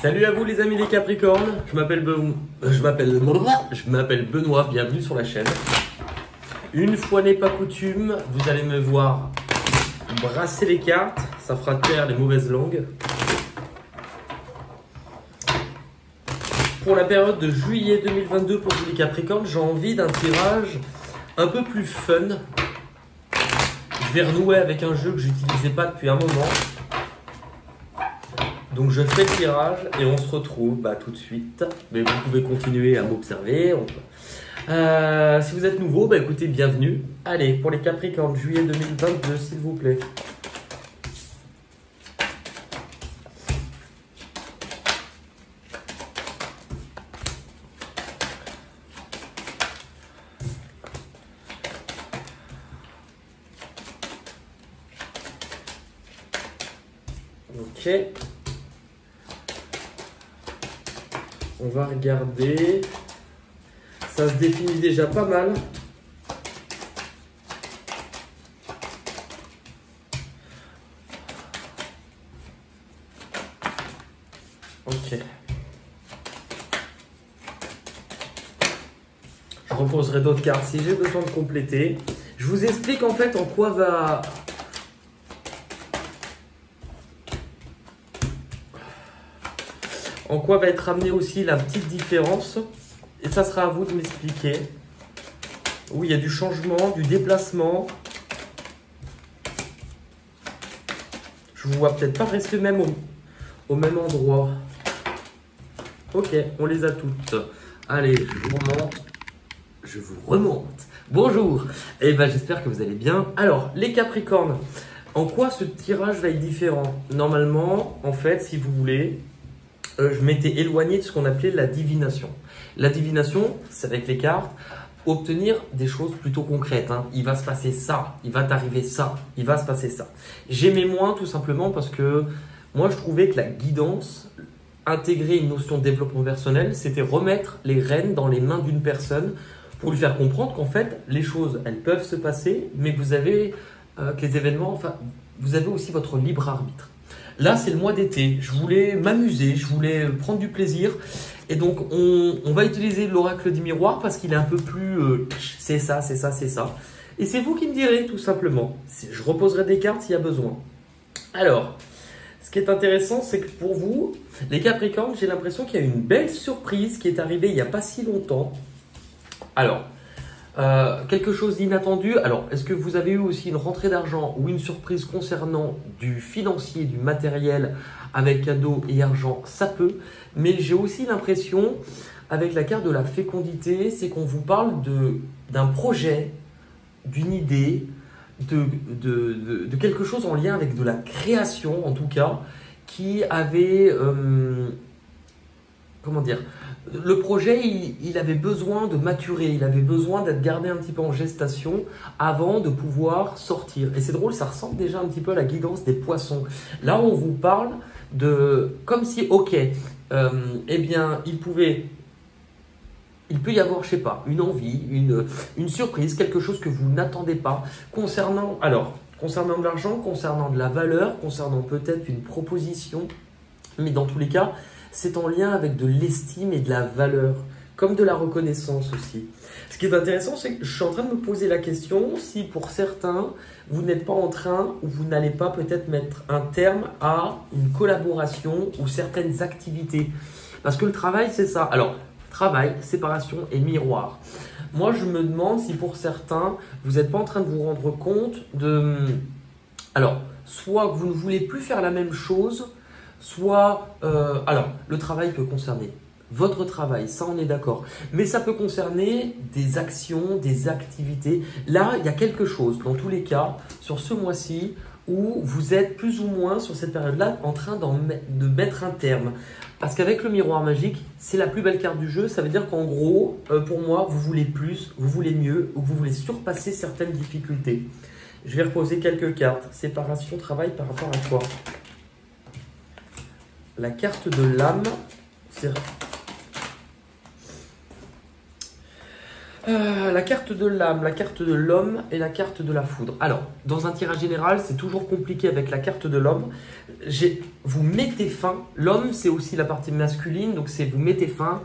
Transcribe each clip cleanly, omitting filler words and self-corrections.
Salut à vous les amis les Capricornes, je m'appelle Benoît, bienvenue sur la chaîne. Une fois n'est pas coutume, vous allez me voir brasser les cartes, ça fera taire les mauvaises langues. Pour la période de juillet 2022 pour tous les Capricornes, j'ai envie d'un tirage un peu plus fun. Je vais renouer avec un jeu que j'utilisais pas depuis un moment. Donc je fais le tirage et on se retrouve tout de suite. Mais vous pouvez continuer à m'observer. Si vous êtes nouveau, écoutez, bienvenue. Allez, pour les Capricornes, juillet 2022, s'il vous plaît. Ok. On va regarder. Ça se définit déjà pas mal. Ok. Je reposerai d'autres cartes si j'ai besoin de compléter. Je vous explique en fait en quoi va... En quoi va être amenée aussi la petite différence. Et ça sera à vous de m'expliquer. Oui, il y a du changement, du déplacement. Je vous vois peut-être pas rester même au même endroit. Ok, on les a toutes. Allez, je vous remonte. Je vous remonte. Bonjour. J'espère que vous allez bien. Alors, les Capricornes, en quoi ce tirage va être différent? Normalement, en fait, si vous voulez... je m'étais éloigné de ce qu'on appelait la divination. La divination, c'est avec les cartes, obtenir des choses plutôt concrètes. Il va se passer ça, il va t'arriver ça, il va se passer ça. J'aimais moins tout simplement parce que moi je trouvais que la guidance, intégrer une notion de développement personnel, c'était remettre les rênes dans les mains d'une personne pour lui faire comprendre qu'en fait, les choses, elles peuvent se passer, mais que vous avez que les événements, vous avez aussi votre libre arbitre. Là, c'est le mois d'été. Je voulais m'amuser, je voulais prendre du plaisir. Et donc, on va utiliser l'oracle du miroir parce qu'il est un peu plus... c'est ça, c'est ça, c'est ça. Et c'est vous qui me direz, tout simplement. Je reposerai des cartes s'il y a besoin. Alors, ce qui est intéressant, c'est que pour vous, les Capricornes, j'ai l'impression qu'il y a une belle surprise qui est arrivée il n'y a pas si longtemps. Alors... quelque chose d'inattendu. Alors, est-ce que vous avez eu aussi une rentrée d'argent ou une surprise concernant du financier, du matériel avec cadeau et argent? Ça peut. Mais j'ai aussi l'impression, avec la carte de la fécondité, c'est qu'on vous parle d'un projet, d'une idée, de quelque chose en lien avec de la création, en tout cas, qui avait... comment dire, le projet, il avait besoin de maturer, il avait besoin d'être gardé un petit peu en gestation avant de pouvoir sortir. Et c'est drôle, ça ressemble déjà un petit peu à la guidance des poissons. Là, on vous parle de, comme si, ok, il peut y avoir, je sais pas, une envie, une surprise, quelque chose que vous n'attendez pas concernant de l'argent, concernant de la valeur, concernant peut-être une proposition, mais dans tous les cas, c'est en lien avec de l'estime et de la valeur, comme de la reconnaissance aussi. Ce qui est intéressant, c'est que je suis en train de me poser la question si pour certains, vous n'êtes pas en train ou vous n'allez pas peut-être mettre un terme à une collaboration ou certaines activités. Parce que le travail, c'est ça. Alors, travail, séparation et miroir. Moi, je me demande si pour certains, vous n'êtes pas en train de vous rendre compte de... Alors, soit que vous ne voulez plus faire la même chose, soit, le travail peut concerner votre travail, ça on est d'accord, mais ça peut concerner des actions, des activités. Là, il y a quelque chose, dans tous les cas, sur ce mois-ci, où vous êtes plus ou moins sur cette période-là en train de mettre un terme. Parce qu'avec le miroir magique, c'est la plus belle carte du jeu, ça veut dire qu'en gros, pour moi, vous voulez plus, vous voulez mieux, ou vous voulez surpasser certaines difficultés. Je vais reposer quelques cartes. Séparation, travail par rapport à quoi? La carte de l'âme, c'est... La carte de l'âme, la carte de l'homme et la carte de la foudre. Alors, dans un tirage général, c'est toujours compliqué avec la carte de l'homme. Vous mettez fin, l'homme c'est aussi la partie masculine, donc c'est vous mettez fin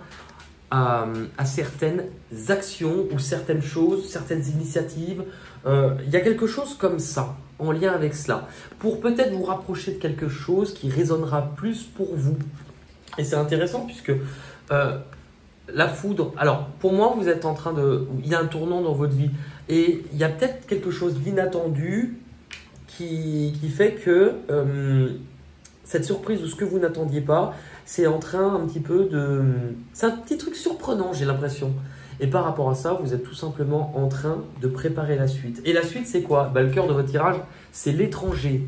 à certaines actions ou certaines choses, certaines initiatives. Il y a quelque chose comme ça, en lien avec cela, pour peut-être vous rapprocher de quelque chose qui résonnera plus pour vous. Et c'est intéressant puisque la foudre, alors pour moi vous êtes en train de, il y a un tournant dans votre vie et il y a peut-être quelque chose d'inattendu qui fait que cette surprise ou ce que vous n'attendiez pas, c'est en train un petit peu de, c'est un petit truc surprenant j'ai l'impression. Et par rapport à ça, vous êtes tout simplement en train de préparer la suite. Et la suite c'est quoi? Le cœur de votre tirage, c'est l'étranger,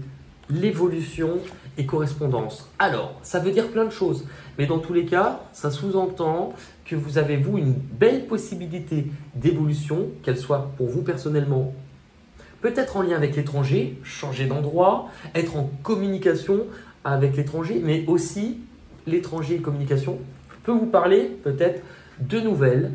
l'évolution et correspondance. Alors, ça veut dire plein de choses, mais dans tous les cas, ça sous-entend que vous avez, vous, une belle possibilité d'évolution, qu'elle soit pour vous personnellement, peut-être en lien avec l'étranger, changer d'endroit, être en communication avec l'étranger, mais aussi l'étranger et communication peut vous parler peut-être de nouvelles,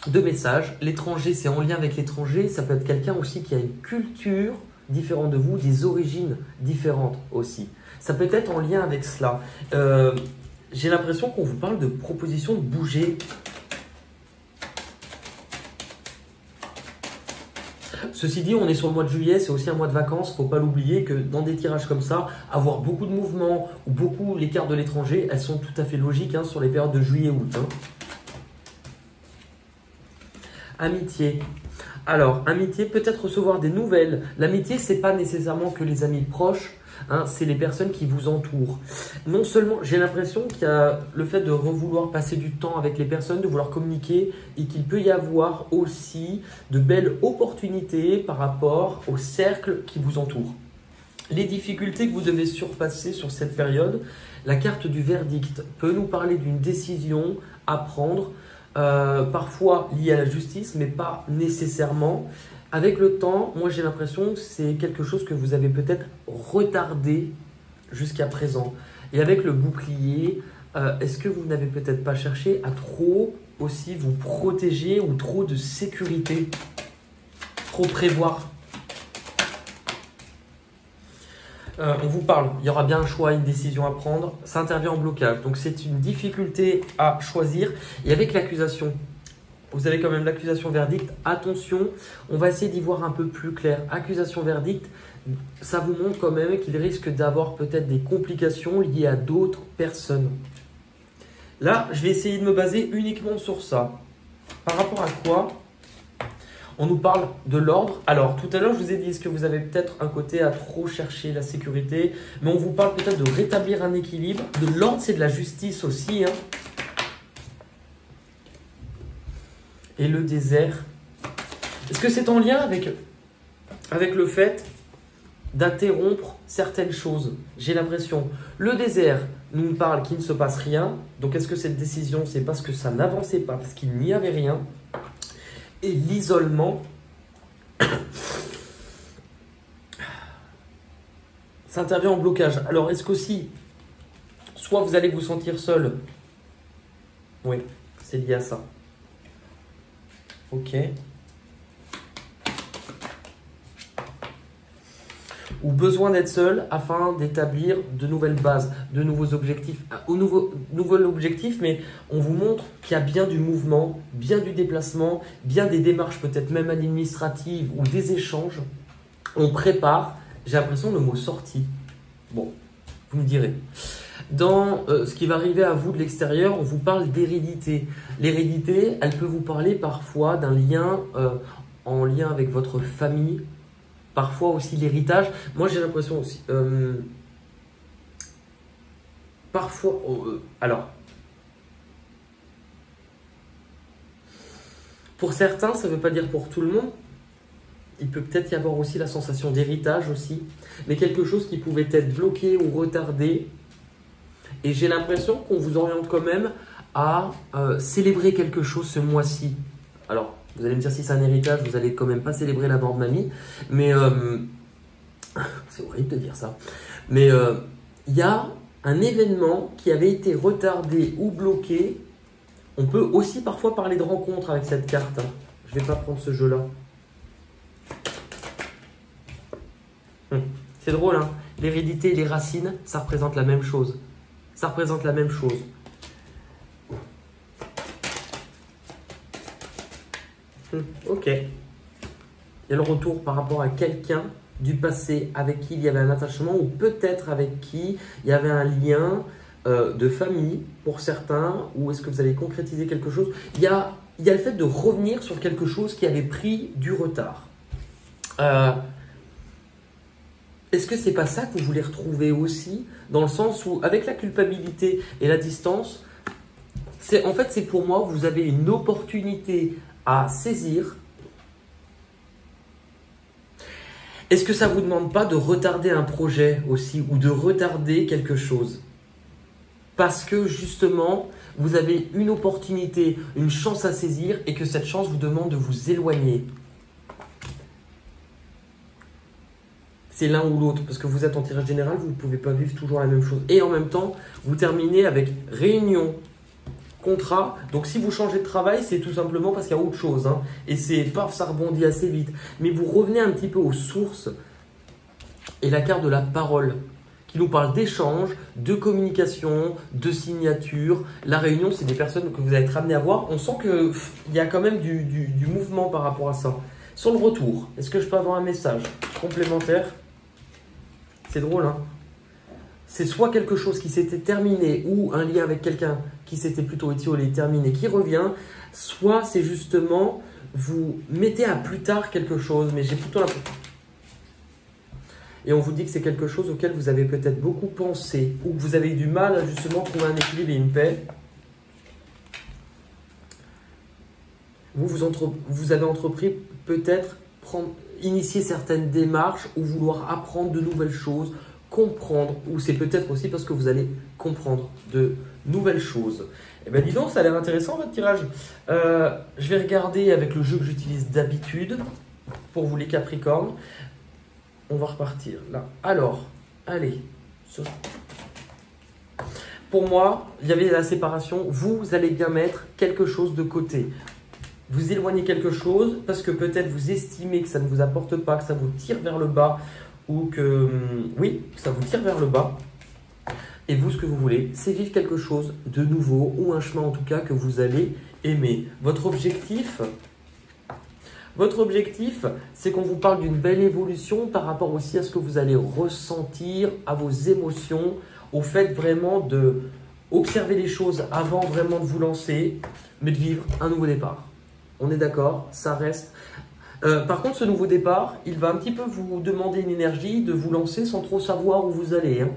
de messages. L'étranger, c'est en lien avec l'étranger, ça peut être quelqu'un aussi qui a une culture différente de vous, des origines différentes aussi. Ça peut être en lien avec cela. J'ai l'impression qu'on vous parle de proposition de bouger. Ceci dit, on est sur le mois de juillet, c'est aussi un mois de vacances. Il ne faut pas l'oublier que dans des tirages comme ça, avoir beaucoup de mouvements ou beaucoup les cartes de l'étranger, elles sont tout à fait logiques sur les périodes de juillet-août. Amitié. Alors, amitié, peut-être recevoir des nouvelles. L'amitié, ce n'est pas nécessairement que les amis proches, c'est les personnes qui vous entourent. Non seulement, j'ai l'impression qu'il y a le fait de vouloir passer du temps avec les personnes, de vouloir communiquer et qu'il peut y avoir aussi de belles opportunités par rapport au cercle qui vous entoure. Les difficultés que vous devez surpasser sur cette période, la carte du verdict peut nous parler d'une décision à prendre, parfois liée à la justice, mais pas nécessairement. Avec le temps, moi j'ai l'impression que c'est quelque chose que vous avez peut-être retardé jusqu'à présent. Et avec le bouclier, est-ce que vous n'avez peut-être pas cherché à trop aussi vous protéger ou trop de sécurité, trop prévoir? On vous parle, il y aura bien un choix, une décision à prendre, ça intervient en blocage. Donc c'est une difficulté à choisir. Et avec l'accusation, vous avez quand même l'accusation verdict. Attention, on va essayer d'y voir un peu plus clair. Accusation verdict, ça vous montre quand même qu'il risque d'avoir peut-être des complications liées à d'autres personnes. Là, je vais essayer de me baser uniquement sur ça. Par rapport à quoi? On nous parle de l'ordre. Alors, tout à l'heure, je vous ai dit, est-ce que vous avez peut-être un côté à trop chercher la sécurité? Mais on vous parle peut-être de rétablir un équilibre. De l'ordre, c'est de la justice aussi. Et le désert. Est-ce que c'est en lien avec le fait d'interrompre certaines choses? J'ai l'impression. Le désert nous parle qu'il ne se passe rien. Donc, est-ce que cette décision, c'est parce que ça n'avançait pas, parce qu'il n'y avait rien? Et l'isolement, ça intervient en blocage. Alors, est-ce qu'aussi, soit vous allez vous sentir seul? Oui, c'est lié à ça. Ok. Ou besoin d'être seul afin d'établir de nouvelles bases, de nouveaux objectifs. Nouvel objectif, mais on vous montre qu'il y a bien du mouvement, bien du déplacement, bien des démarches peut-être même administratives ou des échanges. On prépare, j'ai l'impression le mot sortie. Bon, vous me direz. Dans ce qui va arriver à vous de l'extérieur, on vous parle d'hérédité. L'hérédité, elle peut vous parler parfois d'un lien en lien avec votre famille, parfois aussi l'héritage. Moi, j'ai l'impression aussi... parfois... alors... Pour certains, ça ne veut pas dire pour tout le monde. Il peut peut-être y avoir aussi la sensation d'héritage aussi. Mais quelque chose qui pouvait être bloqué ou retardé. Et j'ai l'impression qu'on vous oriente quand même à célébrer quelque chose ce mois-ci. Alors, vous allez me dire si c'est un héritage, vous n'allez quand même pas célébrer la mort de mamie. Mais c'est horrible de dire ça. Mais il y a un événement qui avait été retardé ou bloqué. On peut aussi parfois parler de rencontre avec cette carte. Je vais pas prendre ce jeu-là. C'est drôle, hein. L'hérédité et les racines, ça représente la même chose. Ça représente la même chose. Ok. Il y a le retour par rapport à quelqu'un du passé avec qui il y avait un attachement ou peut-être avec qui il y avait un lien de famille pour certains, ou est-ce que vous allez concrétiser quelque chose? Il y a le fait de revenir sur quelque chose qui avait pris du retard. Est-ce que c'est pas ça que vous voulez retrouver aussi, dans le sens où avec la culpabilité et la distance, en fait c'est pour moi, vous avez une opportunité à saisir. Est-ce que ça ne vous demande pas de retarder un projet aussi ou de retarder quelque chose? Parce que justement, vous avez une opportunité, une chance à saisir et que cette chance vous demande de vous éloigner. C'est l'un ou l'autre parce que vous êtes en tirage général, vous ne pouvez pas vivre toujours la même chose. Et en même temps, vous terminez avec réunion, contrat. Donc si vous changez de travail, c'est tout simplement parce qu'il y a autre chose. Hein. Et c'est paf, ça rebondit assez vite. Mais vous revenez un petit peu aux sources. Et la carte de la parole qui nous parle d'échange, de communication, de signature. La réunion, c'est des personnes que vous allez être amené à voir. On sent qu'il y a quand même du mouvement par rapport à ça. Sur le retour, est-ce que je peux avoir un message complémentaire? C'est drôle, hein? C'est soit quelque chose qui s'était terminé ou un lien avec quelqu'un qui s'était plutôt étiolé, terminé, qui revient, soit c'est justement vous mettez à plus tard quelque chose, mais j'ai plutôt l'impression. Et on vous dit que c'est quelque chose auquel vous avez peut-être beaucoup pensé ou que vous avez eu du mal à justement trouver un équilibre et une paix. Vous avez entrepris peut-être initier certaines démarches ou vouloir apprendre de nouvelles choses, comprendre, ou c'est peut-être aussi parce que vous allez comprendre de nouvelles choses. Eh bien dis donc, ça a l'air intéressant votre tirage. Je vais regarder avec le jeu que j'utilise d'habitude pour vous les Capricornes. On va repartir là. Alors, allez. Pour moi, il y avait la séparation. Vous allez bien mettre quelque chose de côté. Vous éloignez quelque chose parce que peut-être vous estimez que ça ne vous apporte pas, que ça vous tire vers le bas ou que, oui, ça vous tire vers le bas. Et vous, ce que vous voulez, c'est vivre quelque chose de nouveau ou un chemin en tout cas que vous allez aimer. Votre objectif, c'est qu'on vous parle d'une belle évolution par rapport aussi à ce que vous allez ressentir, à vos émotions, au fait vraiment de observer les choses avant vraiment de vous lancer, mais de vivre un nouveau départ. On est d'accord, ça reste. Par contre, ce nouveau départ, il va un petit peu vous demander une énergie de vous lancer sans trop savoir où vous allez. Hein.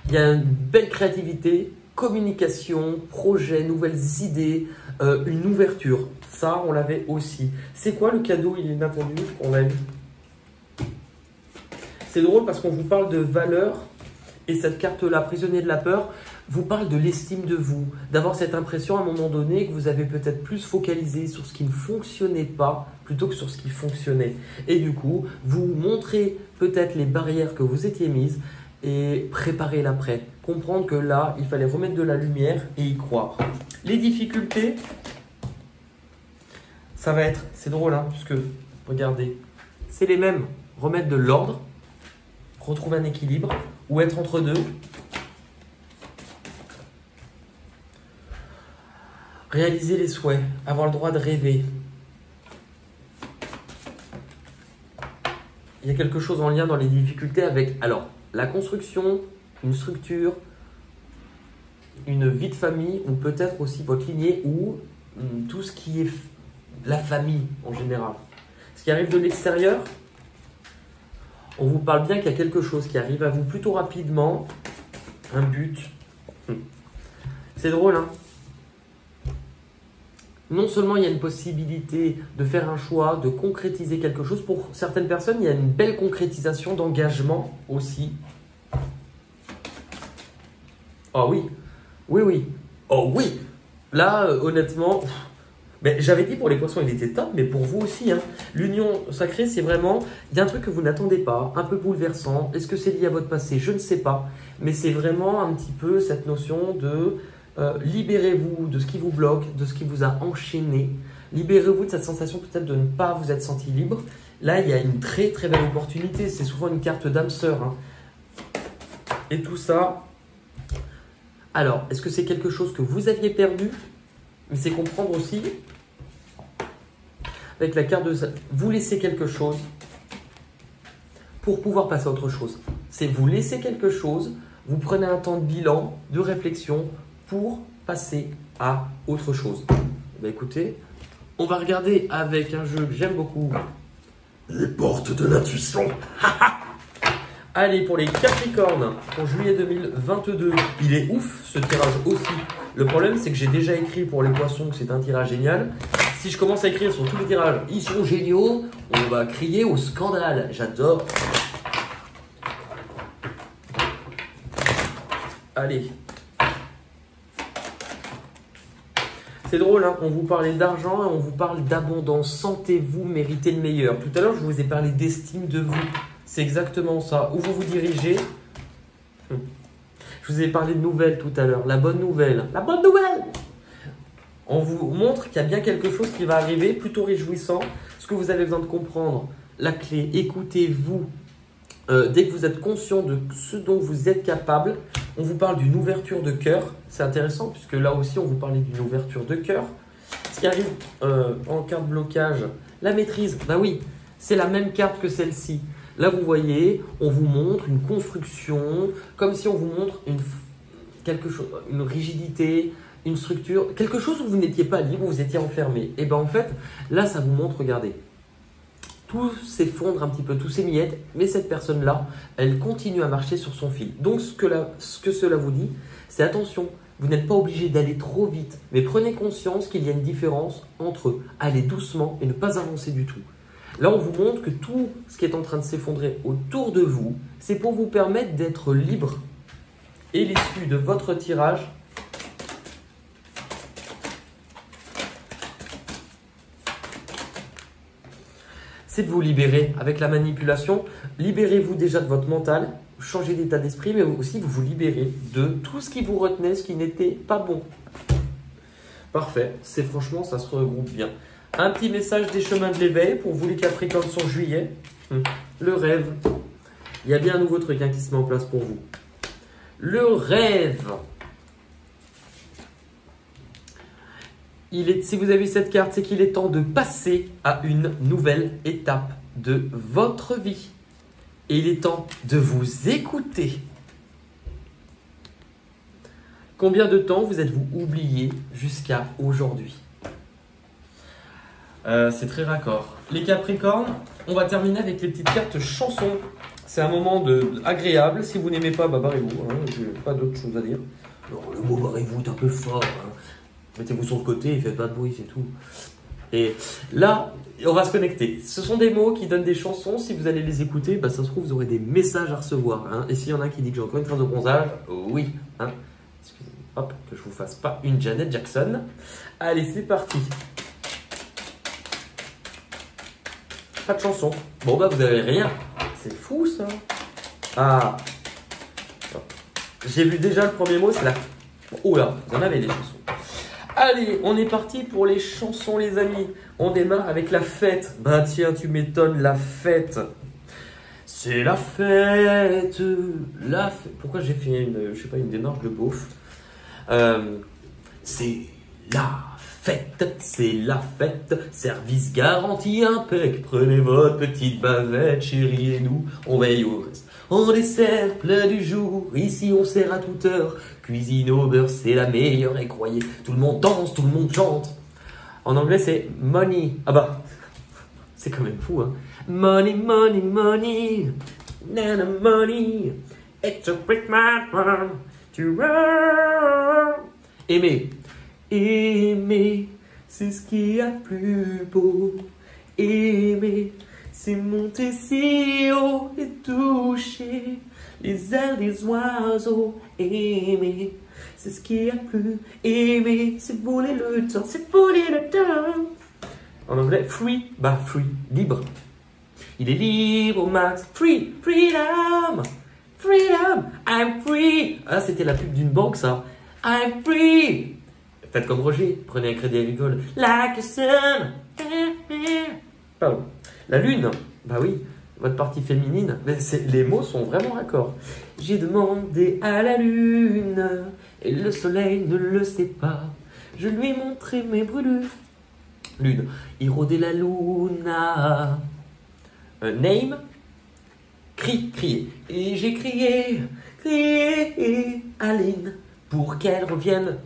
Il y a une belle créativité, communication, projet, nouvelles idées, une ouverture. Ça, on l'avait aussi. C'est quoi le cadeau inattendu qu'on a eu? C'est drôle parce qu'on vous parle de valeur et cette carte-là, prisonnier de la peur, vous parle de l'estime de vous, d'avoir cette impression à un moment donné que vous avez peut-être plus focalisé sur ce qui ne fonctionnait pas plutôt que sur ce qui fonctionnait. Et du coup, vous montrez peut-être les barrières que vous étiez mises et préparer l'après. Comprendre que là, il fallait remettre de la lumière et y croire. Les difficultés, ça va être, c'est drôle, hein, puisque, regardez, c'est les mêmes. Remettre de l'ordre, retrouver un équilibre ou être entre deux. Réaliser les souhaits, avoir le droit de rêver. Il y a quelque chose en lien dans les difficultés avec, alors, la construction, une structure, une vie de famille ou peut-être aussi votre lignée ou tout ce qui est la famille en général. Ce qui arrive de l'extérieur, on vous parle bien qu'il y a quelque chose qui arrive à vous plutôt rapidement, un but. C'est drôle, hein? Non seulement il y a une possibilité de faire un choix, de concrétiser quelque chose, pour certaines personnes, il y a une belle concrétisation d'engagement aussi. Oh oui, oui, oui, oh oui. Là, honnêtement, mais j'avais dit pour les poissons, il était top, mais pour vous aussi. Hein. L'union sacrée, c'est vraiment, il y a un truc que vous n'attendez pas, un peu bouleversant. Est-ce que c'est lié à votre passé? Je ne sais pas. Mais c'est vraiment un petit peu cette notion de Libérez-vous de ce qui vous bloque, de ce qui vous a enchaîné. Libérez-vous de cette sensation peut-être de ne pas vous être senti libre. Là, il y a une très très belle opportunité. C'est souvent une carte d'âme sœur. Hein. Et tout ça. Alors, est-ce que c'est quelque chose que vous aviez perdu? Mais c'est comprendre aussi, avec la carte de... Vous laissez quelque chose pour pouvoir passer à autre chose. C'est vous laissez quelque chose, vous prenez un temps de bilan, de réflexion pour passer à autre chose. Ben écoutez, on va regarder avec un jeu que j'aime beaucoup. Les portes de l'intuition. Allez, pour les Capricornes, pour juillet 2022, il est ouf ce tirage aussi. Le problème, c'est que j'ai déjà écrit pour les Poissons que c'est un tirage génial. Si je commence à écrire sur tous les tirages, ils sont géniaux, on va crier au scandale. J'adore. Allez. C'est drôle, hein, on vous parlait d'argent et on vous parle d'abondance. Sentez-vous mériter le meilleur. Tout à l'heure, je vous ai parlé d'estime de vous. C'est exactement ça. Où vous vous dirigez. Je vous ai parlé de nouvelles tout à l'heure. La bonne nouvelle. La bonne nouvelle. On vous montre qu'il y a bien quelque chose qui va arriver, plutôt réjouissant. Ce que vous avez besoin de comprendre, la clé, écoutez-vous. Dès que vous êtes conscient de ce dont vous êtes capable, on vous parle d'une ouverture de cœur. C'est intéressant puisque là aussi, on vous parlait d'une ouverture de cœur. Ce qui arrive en carte blocage, la maîtrise. Ben oui, c'est la même carte que celle-ci. Là, vous voyez, on vous montre une construction, comme si on vous montre quelque chose, une rigidité, une structure, quelque chose où vous n'étiez pas libre, où vous étiez enfermé. Et bien en fait, là, ça vous montre, regardez, tout s'effondre un petit peu, tout s'émiette, mais cette personne-là, elle continue à marcher sur son fil. Donc, ce que cela vous dit, c'est attention, vous n'êtes pas obligé d'aller trop vite, mais prenez conscience qu'il y a une différence entre aller doucement et ne pas avancer du tout. Là, on vous montre que tout ce qui est en train de s'effondrer autour de vous, c'est pour vous permettre d'être libre. Et l'issue de votre tirage, c'est de vous libérer avec la manipulation. Libérez-vous déjà de votre mental, changez d'état d'esprit, mais aussi vous vous libérez de tout ce qui vous retenait, ce qui n'était pas bon. Parfait, c'est franchement, ça se regroupe bien. Un petit message des chemins de l'éveil pour vous les Capricornes sur juillet. Le rêve. Il y a bien un nouveau truc qui se met en place pour vous. Le rêve. Si vous avez cette carte, c'est qu'il est temps de passer à une nouvelle étape de votre vie. Et il est temps de vous écouter. Combien de temps vous êtes-vous oublié jusqu'à aujourd'hui? C'est très raccord. Les Capricornes, on va terminer avec les petites cartes chansons. C'est un moment agréable. Si vous n'aimez pas, bah barrez-vous. Hein, je n'ai pas d'autre chose à dire. Alors, le mot barrez-vous est un peu fort. Hein. Mettez-vous sur le côté, faites pas de bruit, c'est tout. Et là, on va se connecter. Ce sont des mots qui donnent des chansons. Si vous allez les écouter, bah, ça se trouve, vous aurez des messages à recevoir. Hein. Et s'il y en a qui dit que j'ai encore une trace de bronzage, oui. Hein. Excusez-moi, hop, que je vous fasse pas une Janet Jackson. Allez, c'est parti. Pas de chanson. Bon, bah, vous avez rien. C'est fou, ça. Ah. J'ai vu déjà le premier mot, c'est la... Oh là, vous en avez des chansons. Allez, on est parti pour les chansons, les amis. On démarre avec la fête. Bah tiens, tu m'étonnes, la fête. C'est la fête. La fête. Pourquoi j'ai fait une démarche de beauf? C'est la fête, c'est la fête. Service garanti impec. Prenez votre petite bavette, chérie, et nous, on veille au reste. On dessert plat du jour, ici on sert à toute heure. Cuisine au beurre, c'est la meilleure, et croyez, tout le monde danse, tout le monde chante. En anglais, c'est money. Ah bah, c'est quand même fou, hein. Money, money, money, nana money, it's a quick man to run. Aimer, aimer, c'est ce qu'il y a de plus beau. Aimer, c'est monter si haut et toucher les ailes des oiseaux. Aimer, c'est ce qu'il y a de plus. Aimer, c'est voler le temps, c'est voler le temps. En anglais, free, bah free, libre. Il est libre, Max. Free, freedom, freedom, I'm free. Ah, c'était la pub d'une banque, ça. I'm free. Faites comme Roger, prenez un crédit agricole. Like a sun. Pardon. La lune, bah oui, votre partie féminine, mais les mots sont vraiment raccords. J'ai demandé à la lune, et le soleil ne le sait pas. Je lui ai montré mes brûlures. Lune, héros de la luna. Name, crier. Et j'ai crié, Aline, pour qu'elle revienne.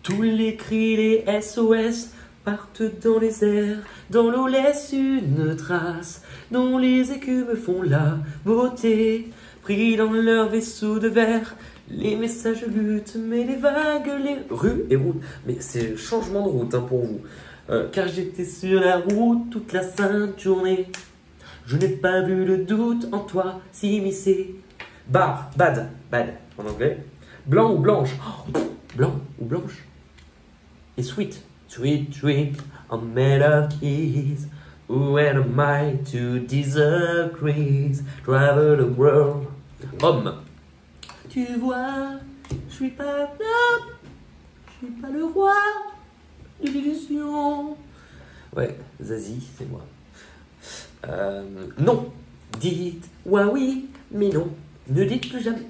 Tous les cris, les SOS partent dans les airs, dans l'eau laisse une trace, dont les écumes font la beauté, pris dans leur vaisseau de verre. Les messages luttent, mais les vagues, les rues et routes. Mais c'est changement de route pour vous. Car j'étais sur la route toute la sainte journée. Je n'ai pas vu le doute en toi s'immiscer. Bad en anglais. Blanc ou blanche. Blanc ou blanche. Et sweet, I'm made of keys. Who am I to disagree? Travel the world. Homme. Tu vois, je suis pas le roi de l'illusion. Ouais, Zazie, c'est moi. Non, dites oui, mais non, ne dites plus jamais.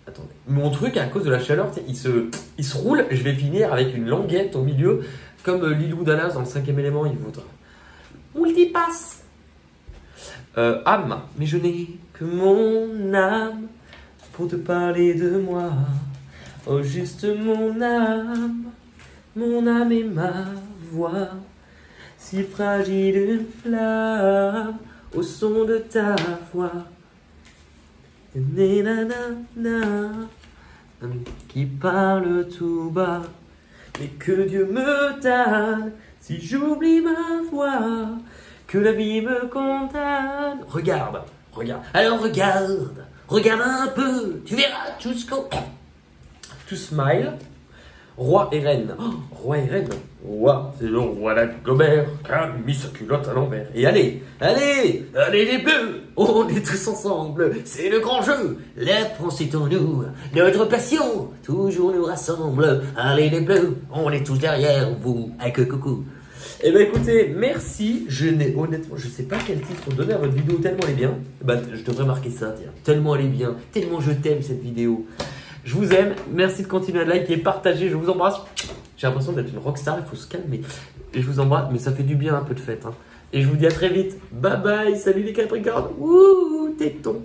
Attendez, mon truc à cause de la chaleur, il se roule. Je vais finir avec une languette au milieu, comme Lilou Dallas dans le 5e élément. Il voudra. Multipasse. Âme, mais je n'ai que mon âme pour te parler de moi. Oh, juste mon âme et ma voix, si fragile une flamme au son de ta voix. Qui parle tout bas, mais que Dieu me damne si j'oublie ma voix, que la vie me condamne. Regarde, alors regarde un peu, tu verras tout smile. Roi et reine. Roi et reine. Roi, c'est le roi Dagobert qui a mis sa culotte à l'envers. Et allez les bleus, on est tous ensemble, c'est le grand jeu. La France est en nous, notre passion toujours nous rassemble. Allez les bleus, on est tous derrière vous. Avec coucou. Eh ben écoutez, merci. Honnêtement, je sais pas quel titre donner à votre vidéo tellement elle est bien. Je devrais marquer ça, tiens. Tellement elle est bien, tellement je t'aime cette vidéo. Je vous aime, merci de continuer à liker, partager, je vous embrasse. J'ai l'impression d'être une rockstar, il faut se calmer. Et je vous embrasse, mais ça fait du bien un peu de fête. Et je vous dis à très vite. Bye bye, salut les Capricornes. Ouh, téton.